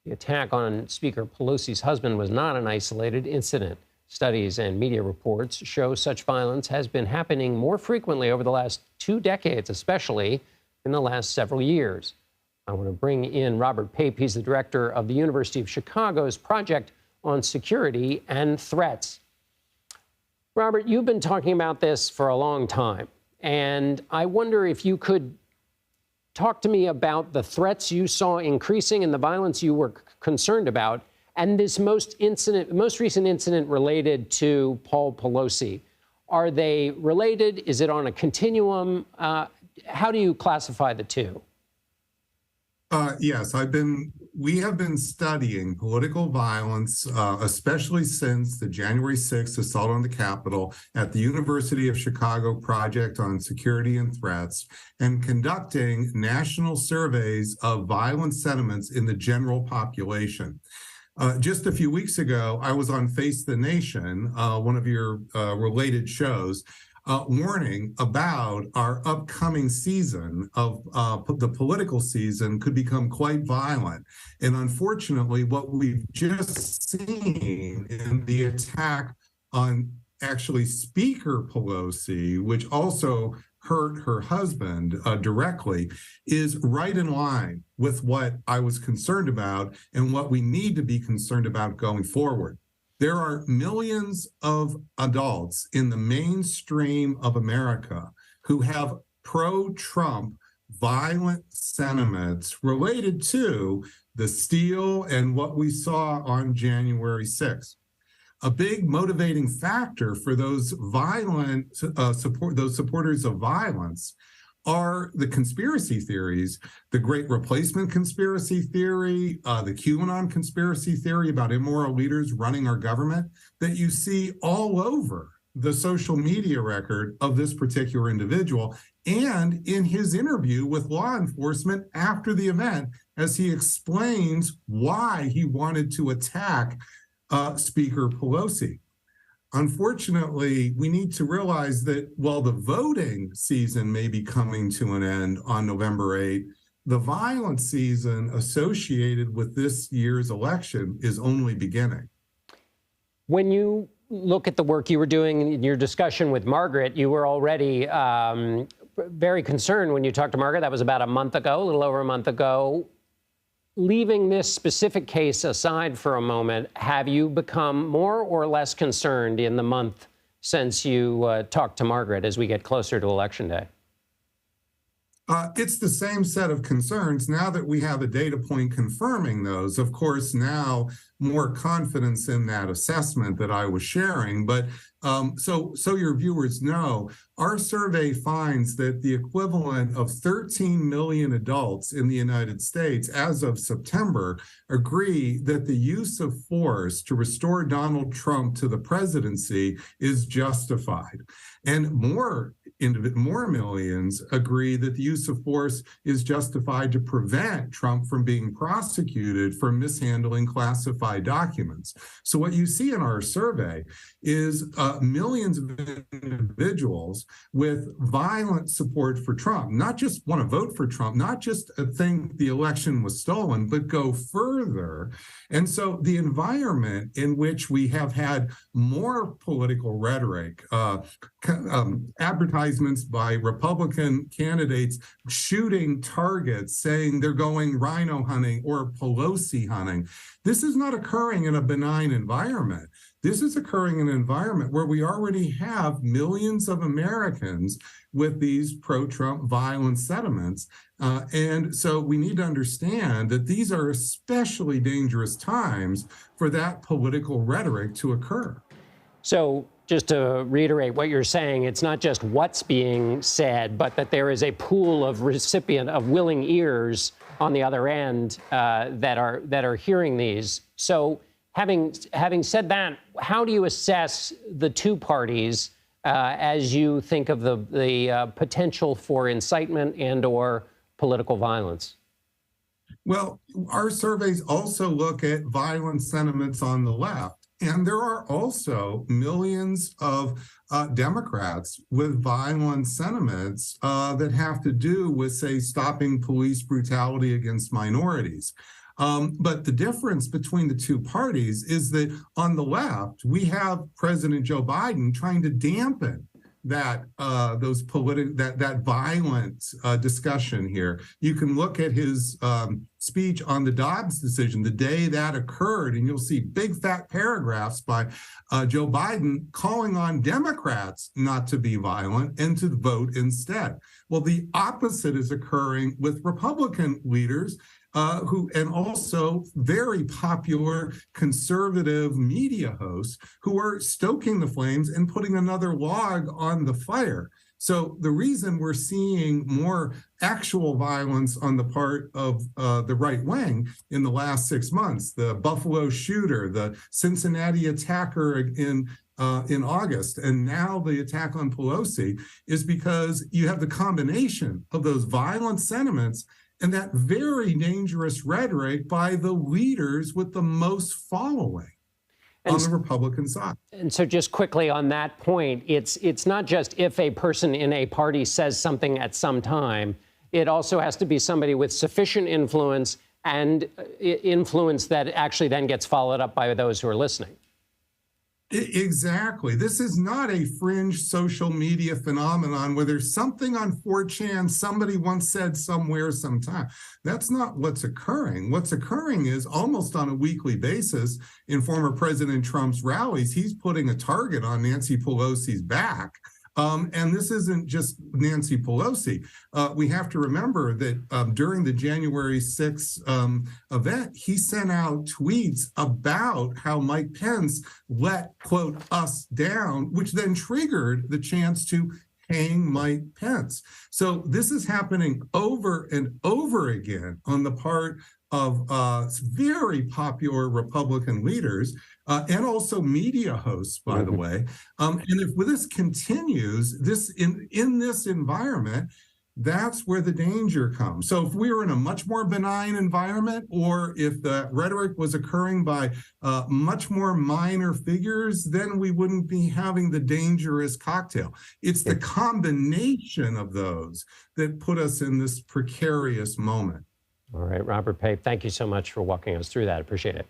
The attack on Speaker Pelosi's husband was not an isolated incident. Studies and media reports show such violence has been happening more frequently over the last 2 decades, especially in the last several years. I want to bring in Robert Pape. He's the director of the University of Chicago's Project on Security and Threats. Robert, you've been talking about this for a long time, and I wonder if you could talk to me about the threats you saw increasing and the violence you were concerned about, and this most recent incident related to Paul Pelosi. Are they related? Is it on a continuum? How do you classify the two? Yes, we have been studying political violence, especially since the January 6th assault on the Capitol at the University of Chicago Project on Security and Threats, and conducting national surveys of violent sentiments in the general population. Just a few weeks ago, I was on Face the Nation, one of your related shows, warning about our upcoming season of the political season could become quite violent. And unfortunately, what we've just seen in the attack on actually Speaker Pelosi, which also hurt her husband directly, is right in line with what I was concerned about and what we need to be concerned about going forward. There are millions of adults in the mainstream of America who have pro-Trump violent sentiments related to the steal and what we saw on January 6th. A big motivating factor for those violent supporters of violence are the conspiracy theories, the Great Replacement conspiracy theory, the QAnon conspiracy theory about immoral leaders running our government that you see all over the social media record of this particular individual and in his interview with law enforcement after the event as he explains why he wanted to attack Speaker Pelosi. Unfortunately, we need to realize that while the voting season may be coming to an end on November 8th, the violent season associated with this year's election is only beginning. When you look at the work you were doing in your discussion with Margaret, you were already very concerned when you talked to Margaret. That was about a month ago, a little over a month ago. Leaving this specific case aside for a moment, have you become more or less concerned in the month since you talked to Margaret as we get closer to Election Day? It's the same set of concerns. Now that we have a data point confirming those, of course, now more confidence in that assessment that I was sharing. But so your viewers know, our survey finds that the equivalent of 13 million adults in the United States as of September agree that the use of force to restore Donald Trump to the presidency is justified. And more millions agree that the use of force is justified to prevent Trump from being prosecuted for mishandling classified documents. So what you see in our survey is millions of individuals with violent support for Trump, not just want to vote for Trump, not just think the election was stolen, but go further. And so the environment in which we have had more political rhetoric, advertisements by Republican candidates shooting targets, saying they're going rhino hunting or Pelosi hunting. This is not occurring in a benign environment. This is occurring in an environment where we already have millions of Americans with these pro-Trump violent sentiments. And so we need to understand that these are especially dangerous times for that political rhetoric to occur. So just to reiterate what you're saying, it's not just what's being said, but that there is a pool of willing ears on the other end that are hearing these. So having said that, how do you assess the two parties as you think of the potential for incitement and/or political violence? Well, our surveys also look at violent sentiments on the left. And there are also millions of Democrats with violent sentiments that have to do with, say, stopping police brutality against minorities. But the difference between the two parties is that on the left, we have President Joe Biden trying to dampen that that violent discussion here. You can look at his speech on the Dobbs decision the day that occurred, and you'll see big fat paragraphs by Joe Biden calling on Democrats not to be violent and to vote instead. Well, the opposite is occurring with Republican leaders and also very popular conservative media hosts who are stoking the flames and putting another log on the fire. So the reason we're seeing more actual violence on the part of the right wing in the last 6 months, the Buffalo shooter, the Cincinnati attacker in August, and now the attack on Pelosi, is because you have the combination of those violent sentiments and that very dangerous rhetoric by the leaders with the most following on the Republican side. And so just quickly on that point, it's not just if a person in a party says something at some time, it also has to be somebody with sufficient influence and influence that actually then gets followed up by those who are listening. Exactly. This is not a fringe social media phenomenon where there's something on 4chan somebody once said somewhere sometime. That's not what's occurring. What's occurring is almost on a weekly basis in former President Trump's rallies, he's putting a target on Nancy Pelosi's back. And this isn't just Nancy Pelosi. We have to remember that during the January 6th event, he sent out tweets about how Mike Pence let, quote, us down, which then triggered the chance to hang Mike Pence. So this is happening over and over again on the part of very popular Republican leaders and also media hosts, by the way. And if this continues, in this environment, that's where the danger comes. So if we were in a much more benign environment, or if the rhetoric was occurring by much more minor figures, then we wouldn't be having the dangerous cocktail. It's the combination of those that put us in this precarious moment. All right, Robert Pape, thank you so much for walking us through that. Appreciate it.